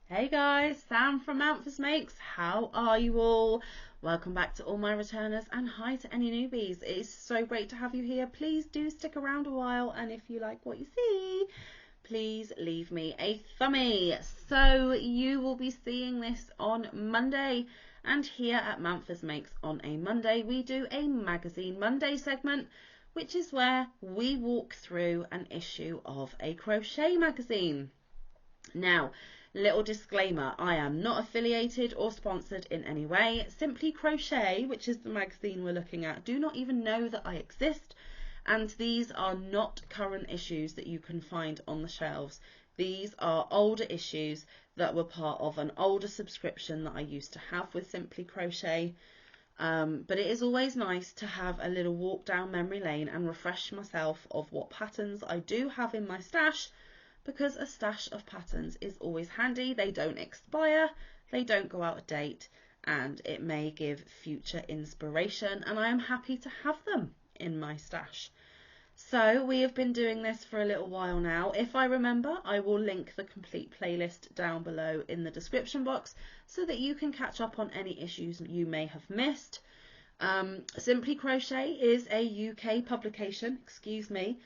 Hey guys, Sam from Manfa Makes. How are you all? Welcome back to all my returners and hi to any newbies. It is so great to have you here. Please do stick around a while, and if you like what you see, please leave me a thumbie. So you will be seeing this on Monday, and here at Manfa Makes on a Monday we do a Magazine Monday segment, which is where we walk through an issue of a crochet magazine. Now, little disclaimer, I am not affiliated or sponsored in any way. Simply Crochet, which is the magazine we're looking at, do not even know that I exist, and these are not current issues that you can find on the shelves. These are older issues that were part of an older subscription that I used to have with Simply Crochet. But it is always nice to have a little walk down memory lane and refresh myself of what patterns I do have in my stash, because a stash of patterns is always handy. They don't expire, they don't go out of date, and it may give future inspiration, and I am happy to have them in my stash. So we have been doing this for a little while now. If I remember, I will link the complete playlist down below in the description box so that you can catch up on any issues you may have missed. Simply Crochet is a UK publication, excuse me.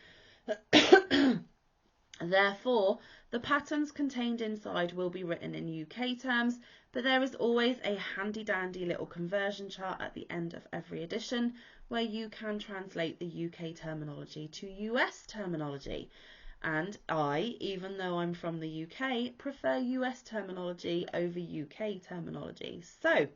Therefore, the patterns contained inside will be written in UK terms, but there is always a handy dandy little conversion chart at the end of every edition where you can translate the UK terminology to US terminology. And I, even though I'm from the UK, prefer US terminology over UK terminology. So,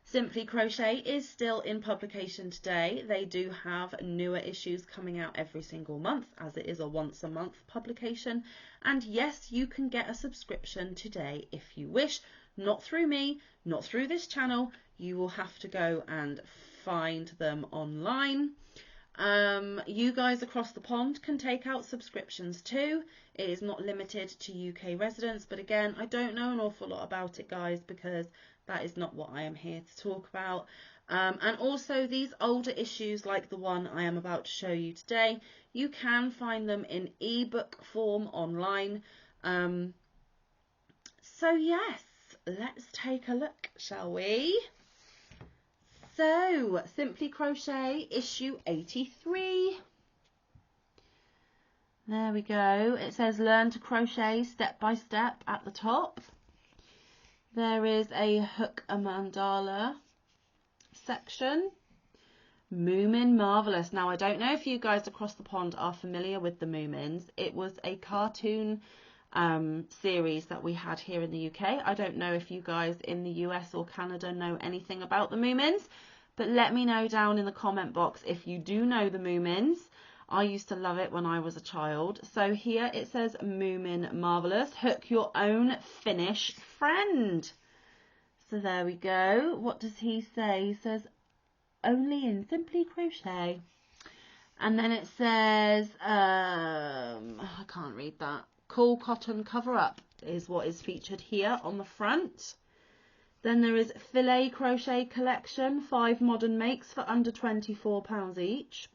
Simply Crochet is still in publication today. They do have newer issues coming out every single month, as it is a once a month publication. And yes, you can get a subscription today if you wish. Not through me, not through this channel. You will have to go and find them online. You guys across the pond can take out subscriptions too. It is not limited to UK residents, but again, I don't know an awful lot about it, guys, because that is not what I am here to talk about. And also these older issues, like the one I am about to show you today, you can find them in ebook form online. So yes, let's take a look, shall we? So, Simply Crochet issue 83. There we go. It says learn to crochet step by step at the top. There is a hook a mandala section. Moomin Marvellous. Now, I don't know if you guys across the pond are familiar with the Moomins. It was a cartoon series that we had here in the UK. I don't know if you guys in the US or Canada know anything about the Moomins, but let me know down in the comment box if you do know the Moomins. I used to love it when I was a child. So here it says Moomin Marvellous, hook your own Finnish friend. So there we go. What does he say? He says only in Simply Crochet. And then it says, I can't read that. Cool cotton cover up is what is featured here on the front. Then there is Filet Crochet collection, 5 modern makes for under £24 each.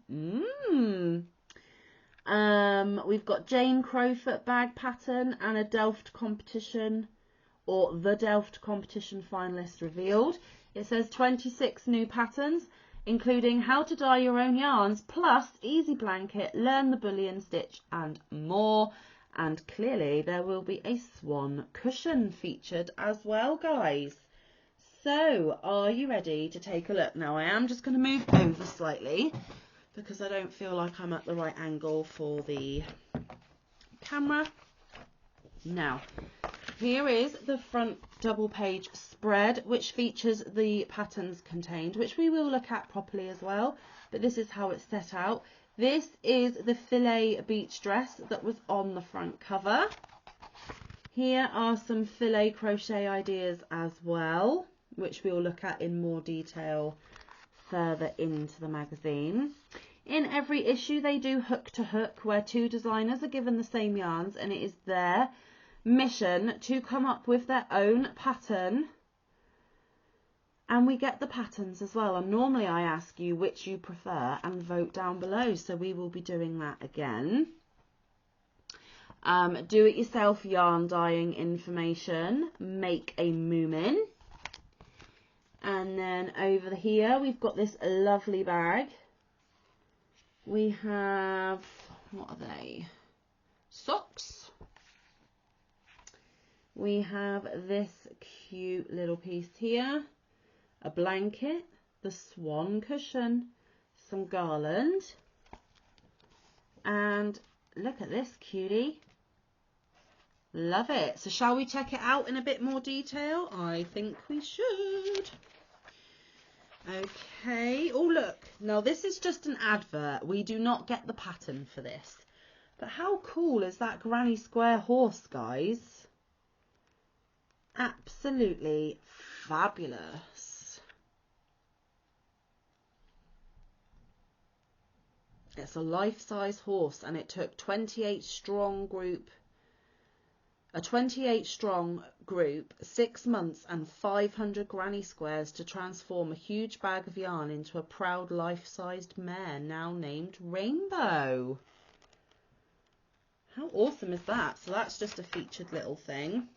We've got Jane Crowfoot bag pattern and a Delft competition, or the Delft competition finalist revealed. It says 26 new patterns, including how to dye your own yarns, plus easy blanket, learn the bullion stitch and more. And clearly there will be a swan cushion featured as well, guys. So are you ready to take a look? Now I am just going to move over slightly because I don't feel like I'm at the right angle for the camera. Now, here is the front double page spread, which features the patterns contained, which we will look at properly as well, but this is how it's set out. This is the Filet beach dress that was on the front cover. Here are some Filet crochet ideas as well, which we'll look at in more detail further into the magazine. In every issue they do hook to hook, where 2 designers are given the same yarns, and it is their mission to come up with their own pattern, and we get the patterns as well. And normally I ask you which you prefer and vote down below, so we will be doing that again. Do-it-yourself yarn dyeing information, make a Moomin. And then over here we've got this lovely bag. We have, what are they? Socks. We have this cute little piece here, a blanket, the swan cushion, some garland, and look at this cutie. Love it. So shall we check it out in a bit more detail? I think we should. Okay. Oh, look. Now, this is just an advert. We do not get the pattern for this. But how cool is that granny square horse, guys? Absolutely fabulous. It's a life-size horse, and it took a 28 strong group, 6 months and 500 granny squares to transform a huge bag of yarn into a proud life-sized mare now named Rainbow. How awesome is that? So that's just a featured little thing.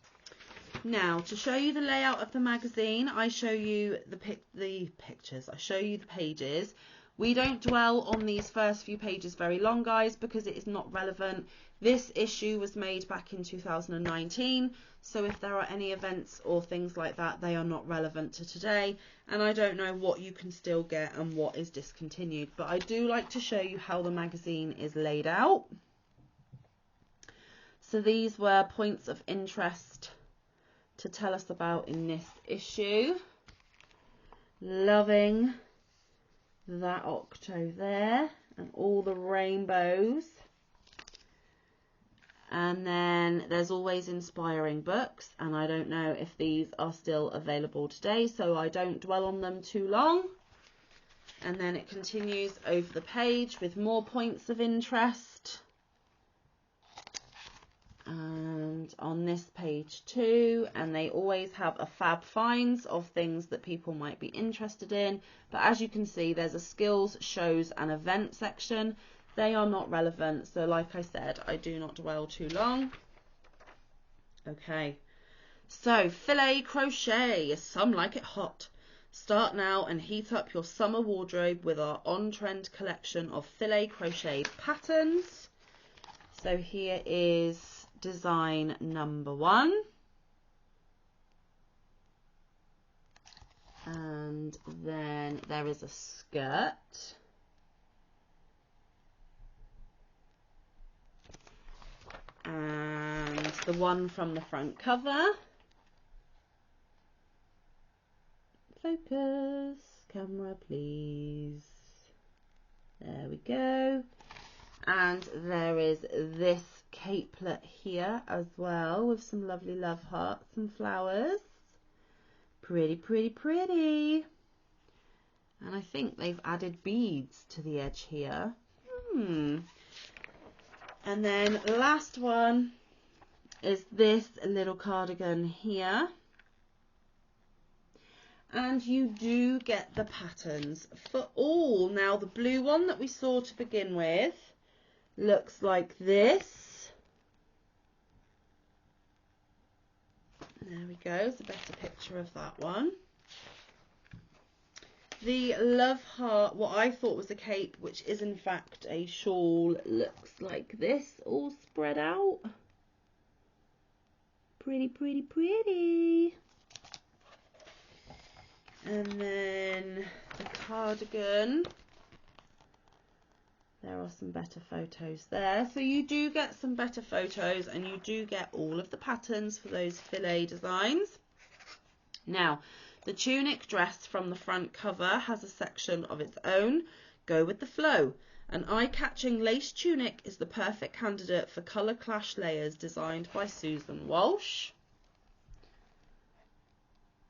Now, to show you the layout of the magazine, I show you the pictures. I show you the pages. We don't dwell on these first few pages very long, guys, because it is not relevant. This issue was made back in 2019, so if there are any events or things like that, they are not relevant to today, and I don't know what you can still get and what is discontinued, but I do like to show you how the magazine is laid out. So these were points of interest to tell us about in this issue. Loving that octo there and all the rainbows. And then there's always inspiring books, and I don't know if these are still available today, so I don't dwell on them too long. And then it continues over the page with more points of interest. And on this page too, and they always have a fab finds of things that people might be interested in, but as you can see, there's a skills, shows and event section. They are not relevant, so like I said, I do not dwell too long. Okay, so Fillet Crochet, some like it hot. Start now and heat up your summer wardrobe with our on-trend collection of Fillet Crochet patterns. So here is design number 1. And then there is a skirt. And the one from the front cover. Focus, camera please. There we go. And there is this capelet here as well with some lovely love hearts and flowers. Pretty, pretty, pretty. And I think they've added beads to the edge here. And then the last one is this little cardigan here. And you do get the patterns for all. Now the blue one that we saw to begin with looks like this. There we go, it's a better picture of that one. The love heart, what I thought was a cape, which is in fact a shawl, looks like this, all spread out. Pretty, pretty, pretty. And then the cardigan. There are some better photos there. So you do get some better photos, and you do get all of the patterns for those filet designs. Now, the tunic dress from the front cover has a section of its own. Go with the flow. An eye-catching lace tunic is the perfect candidate for colour clash layers designed by Susan Walsh.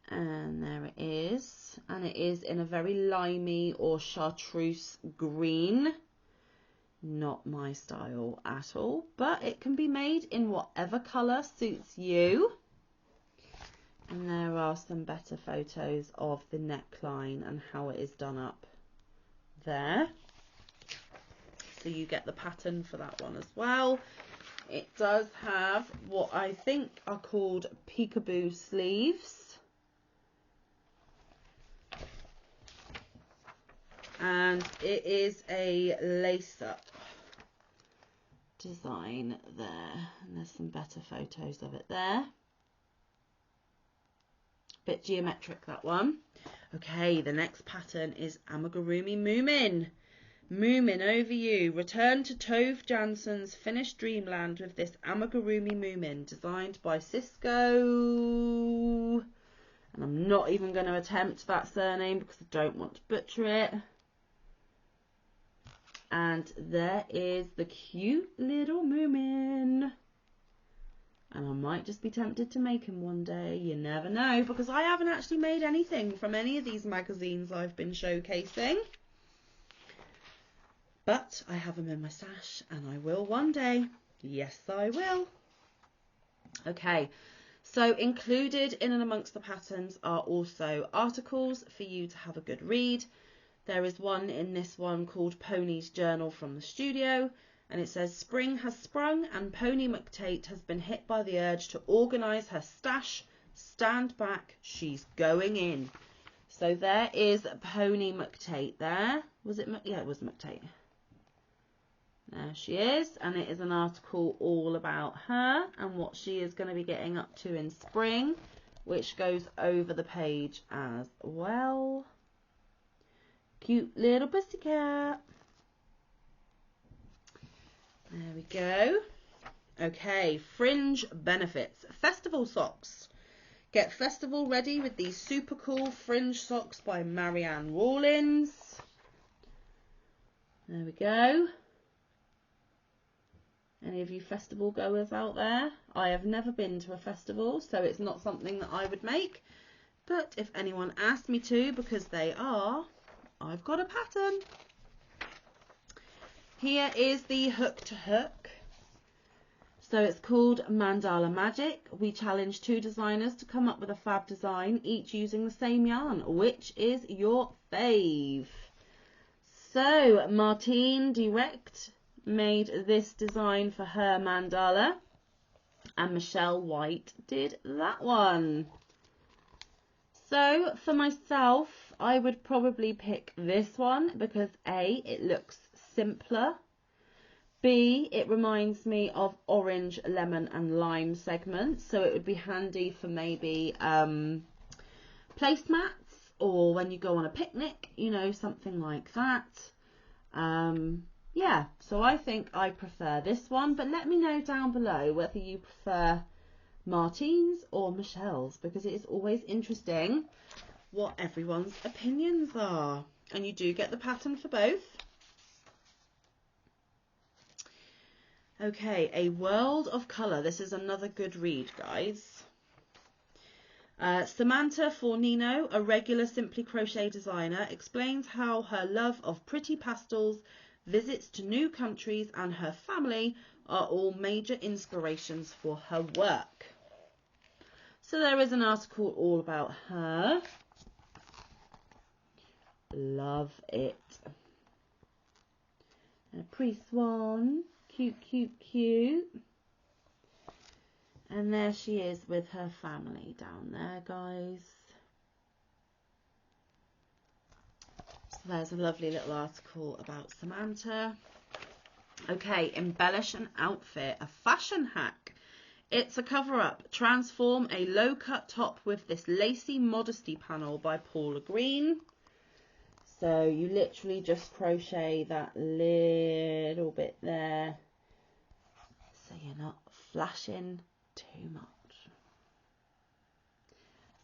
And there it is. And it is in a very limey or chartreuse green. Not my style at all, but it can be made in whatever colour suits you. And there are some better photos of the neckline and how it is done up there. So you get the pattern for that one as well. it does have what I think are called peekaboo sleeves. And it is a lace-up design there. And there's some better photos of it there. Bit geometric, that one. Okay, the next pattern is Amigurumi Moomin. Moomin, over you. Return to Tove Jansson's finished dreamland with this Amigurumi Moomin, designed by Cisco. And I'm not even going to attempt that surname because I don't want to butcher it. And there is the cute little Moomin. And I might just be tempted to make him one day. You never know, because I haven't actually made anything from any of these magazines I've been showcasing. But I have them in my stash, and I will one day. Yes, I will. Okay, so included in and amongst the patterns are also articles for you to have a good read. There is one in this one called Pony's Journal from the Studio. And it says, spring has sprung and Pony McTate has been hit by the urge to organise her stash. Stand back, she's going in. So there is Pony McTate there. Was it? Yeah, it was McTate. There she is. And it is an article all about her and what she is going to be getting up to in spring, which goes over the page as well. Cute little pussycat. There we go. Okay, fringe benefits. Festival socks. Get festival ready with these super cool fringe socks by Marianne Rollins. There we go. Any of you festival goers out there? I have never been to a festival, so it's not something that I would make. But if anyone asked me to, because they are, I've got a pattern. Here is the hook to hook. So it's called Mandala Magic. We challenge 2 designers to come up with a fab design, each using the same yarn. Which is your fave? So Martine Direct made this design for her mandala, and Michelle White did that one. So for myself, I would probably pick this one because A, it looks simpler. B, it reminds me of orange, lemon and lime segments, so it would be handy for maybe placemats or when you go on a picnic, you know, something like that. Yeah, so I think I prefer this one, but let me know down below whether you prefer Martine's or Michelle's, because it is always interesting what everyone's opinions are. And you do get the pattern for both. Okay, A World of Colour. This is another good read, guys. Samantha Fornino, a regular Simply Crochet designer, explains how her love of pretty pastels, visits to new countries and her family are all major inspirations for her work. So there is an article all about her. Love it. And a pre-swan. Cute, cute, cute. And there she is with her family down there, guys. So there's a lovely little article about Samantha. Okay, embellish an outfit, a fashion hack. It's a cover-up. Transform a low-cut top with this lacy modesty panel by Paula Green. So you literally just crochet that little bit there, so you're not flashing too much.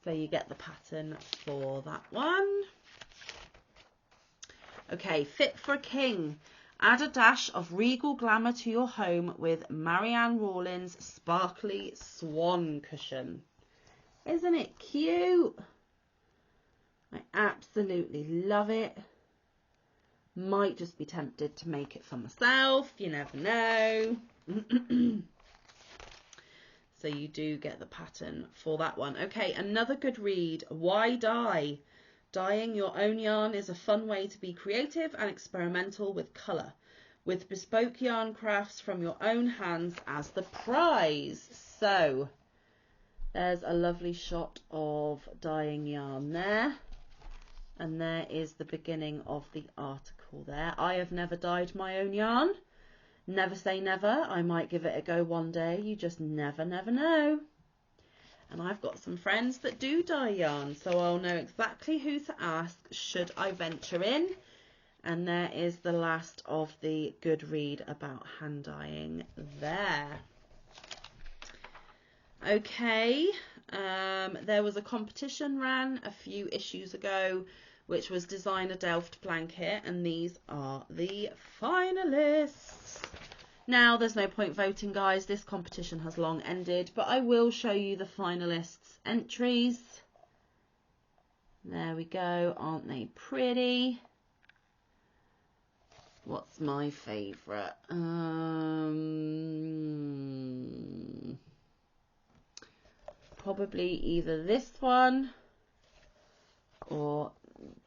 So you get the pattern for that one. Okay, Fit for a King. Add a dash of regal glamour to your home with Marianne Rollins' sparkly swan cushion. Isn't it cute? I absolutely love it. Might just be tempted to make it for myself. You never know. So you do get the pattern for that one. Okay, another good read. Why Dye? Dyeing your own yarn is a fun way to be creative and experimental with colour. with bespoke yarn crafts from your own hands as the prize. So there's a lovely shot of dyeing yarn there, and there is the beginning of the article there. I have never dyed my own yarn. Never say never. I might give it a go one day. You just never know. And I've got some friends that do dye yarn, so I'll know exactly who to ask should I venture in. And there is the last of the good read about hand dyeing there. Okay, there was a competition ran a few issues ago, which was Design a Delft Blanket, and these are the finalists. Now, there's no point voting, guys. This competition has long ended, but I will show you the finalists' entries. There we go. Aren't they pretty? What's my favourite? Probably either this one or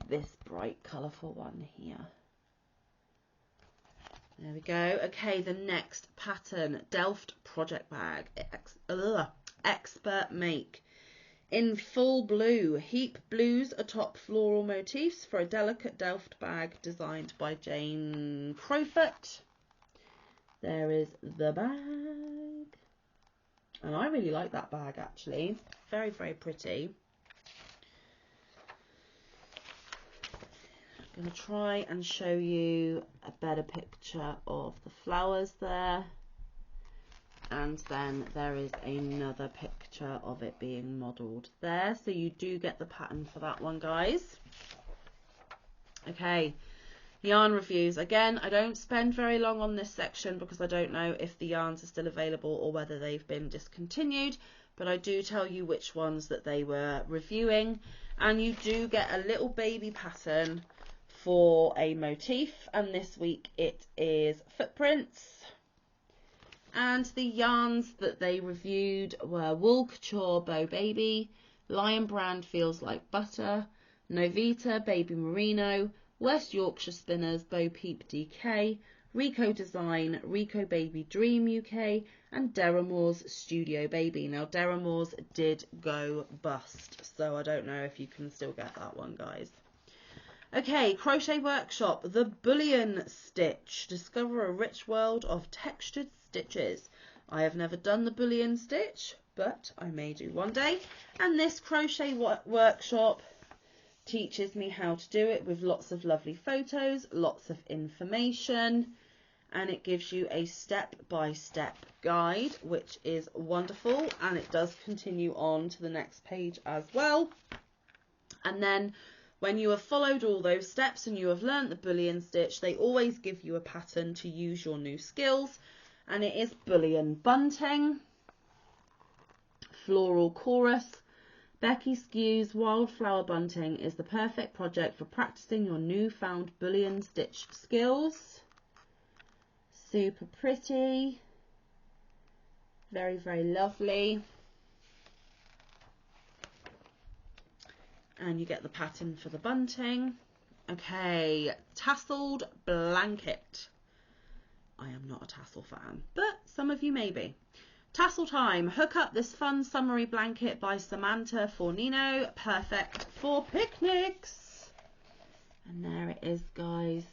this bright colourful one here. There we go. Okay, the next pattern, Delft Project Bag, Expert Make. In full blue, heap blues atop floral motifs for a delicate Delft bag designed by Jane Crowfoot. There is the bag. And I really like that bag actually. Very, very pretty. I'm going to try and show you a better picture of the flowers there, and then there is another picture of it being modelled there, so you do get the pattern for that one, guys. Okay, yarn reviews. Again, I don't spend very long on this section because I don't know if the yarns are still available or whether they've been discontinued, but I do tell you which ones that they were reviewing, and you do get a little baby pattern for a motif, and this week it is footprints. And the yarns that they reviewed were Wool Couture Bow Baby, Lion Brand Feels Like Butter, Novita Baby Merino, West Yorkshire Spinners Bo Peep DK, Rico Design, Rico Baby Dream UK, and Deramore's Studio Baby. Now Deramore's did go bust, so I don't know if you can still get that one, guys. Okay, Crochet Workshop, the Bullion Stitch. Discover a rich world of textured stitches. I have never done the Bullion Stitch, but I may do one day. And this Crochet Workshop teaches me how to do it with lots of lovely photos, lots of information, and it gives you a step-by-step guide, which is wonderful, and it does continue on to the next page as well. And then when you have followed all those steps and you have learnt the bullion stitch, they always give you a pattern to use your new skills, and it is Bullion Bunting, Floral Chorus. Becky Skew's Wildflower Bunting is the perfect project for practicing your newfound bullion stitch skills. Super pretty, very, very lovely. And you get the pattern for the bunting. Okay, Tasseled Blanket. I am not a tassel fan, but some of you may be. Tassel Time. Hook up this fun summery blanket by Samantha Fornino. Perfect for picnics. And there it is, guys.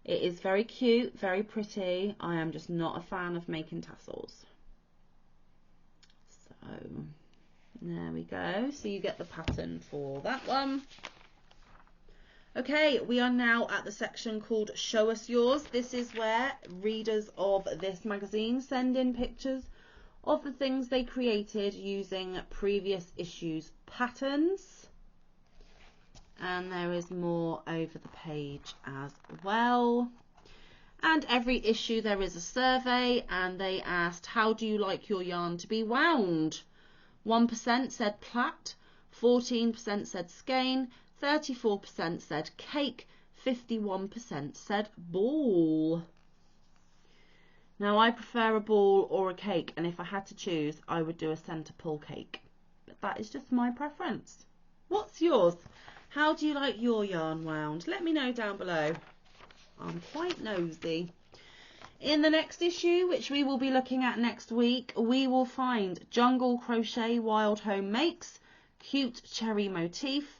It is very cute, very pretty. I am just not a fan of making tassels. So there we go. So you get the pattern for that one. Okay, we are now at the section called Show Us Yours. This is where readers of this magazine send in pictures of the things they created using previous issues' patterns. And there is more over the page as well. And every issue there is a survey, and they asked, how do you like your yarn to be wound? 1% said plait, 14% said skein, 34% said cake, 51% said ball. Now I prefer a ball or a cake, and if I had to choose I would do a centre pull cake, but that is just my preference. What's yours? How do you like your yarn wound? Let me know down below. I'm quite nosy. In the next issue, which we will be looking at next week, we will find Jungle Crochet Wild Home Makes, Cute Cherry Motif,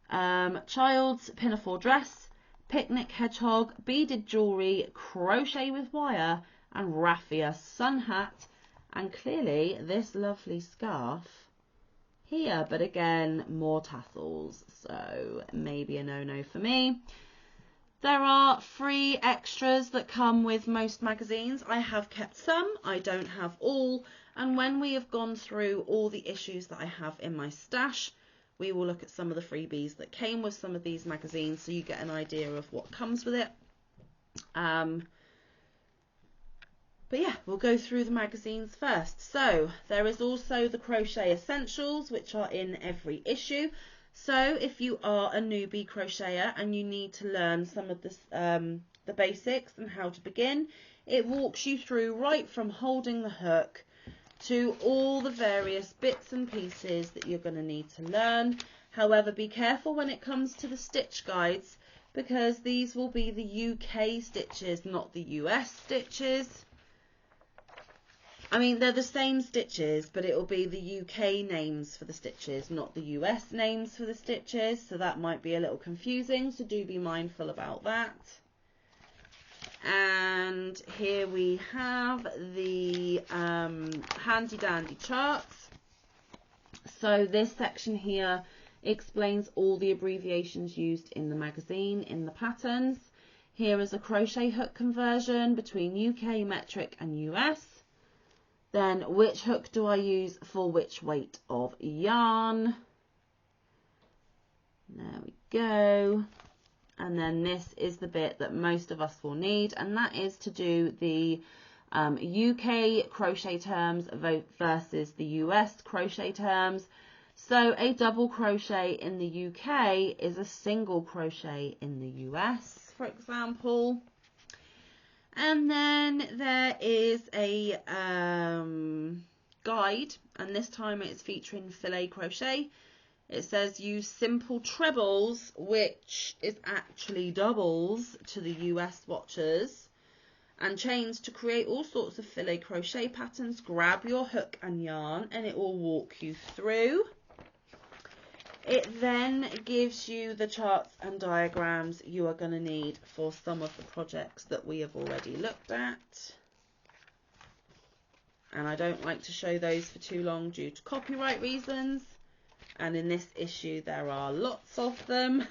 Child's Pinafore Dress, Picnic Hedgehog, Beaded Jewellery, Crochet with Wire, and Raffia Sun Hat, and clearly this lovely scarf here, but again, more tassels, so maybe a no-no for me. There are free extras that come with most magazines. I have kept some, I don't have all, and when we have gone through all the issues that I have in my stash, we will look at some of the freebies that came with some of these magazines so you get an idea of what comes with it. But yeah, we'll go through the magazines first. So there is also the Crochet Essentials, which are in every issue. So if you are a newbie crocheter and you need to learn some of this, the basics and how to begin, it walks you through right from holding the hook to all the various bits and pieces that you're going to need to learn. However, be careful when it comes to the stitch guides, because these will be the UK stitches, not the US stitches. I mean, they're the same stitches, but it will be the UK names for the stitches, not the US names for the stitches. So that might be a little confusing, so do be mindful about that. And here we have the handy dandy charts. So this section here explains all the abbreviations used in the magazine, in the patterns. Here is a crochet hook conversion between UK metric and US. Then which hook do I use for which weight of yarn? There we go. And then this is the bit that most of us will need, and that is to do the UK crochet terms versus the US crochet terms. So a double crochet in the UK is a single crochet in the US, for example. And then there is a guide, and this time it's featuring Filet Crochet. It says use simple trebles, which is actually doubles to the US watchers, and chains to create all sorts of filet crochet patterns. Grab your hook and yarn and it will walk you through. It then gives you the charts and diagrams you are going to need for some of the projects that we have already looked at. And I don't like to show those for too long due to copyright reasons. And in this issue there are lots of them.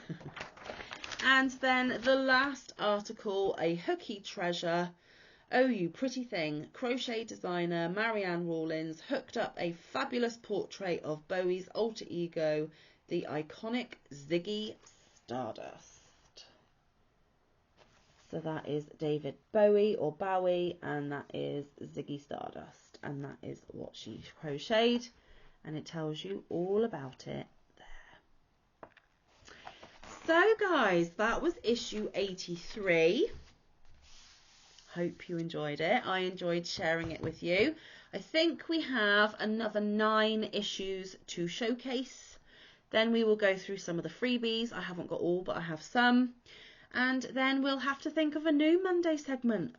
And then the last article, a hooky treasure. Oh, you pretty thing. Crochet designer Marianne Rollins hooked up a fabulous portrait of Bowie's alter ego, the iconic Ziggy Stardust. So that is David Bowie, or Bowie, and that is Ziggy Stardust, and that is what she crocheted, and it tells you all about it there. So guys, that was issue 83. Hope you enjoyed it. I enjoyed sharing it with you. I think we have another 9 issues to showcase. Then we will go through some of the freebies. I haven't got all, but I have some. And then we'll have to think of a new Monday segment.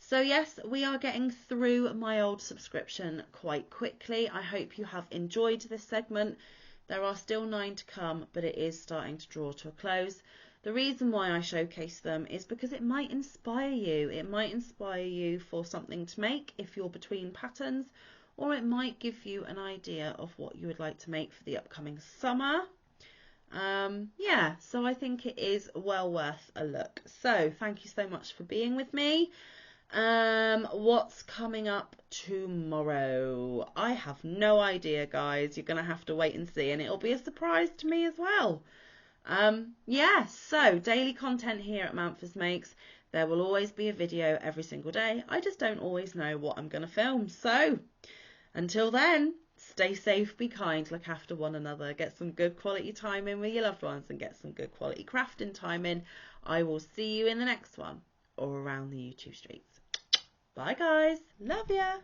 So yes, we are getting through my old subscription quite quickly. I hope you have enjoyed this segment. There are still 9 to come, but it is starting to draw to a close. The reason why I showcase them is because it might inspire you. It might inspire you for something to make if you're between patterns, or it might give you an idea of what you would like to make for the upcoming summer. Yeah, so I think it is well worth a look. So thank you so much for being with me. What's coming up tomorrow? I have no idea, guys. You're going to have to wait and see, and it'll be a surprise to me as well. Yeah, so daily content here at Manfa's Makes. There will always be a video every single day. I just don't always know what I'm going to film. So until then, stay safe, be kind, look after one another, get some good quality time in with your loved ones, and get some good quality crafting time in. I will see you in the next one, or around the YouTube streets. Bye guys, love ya.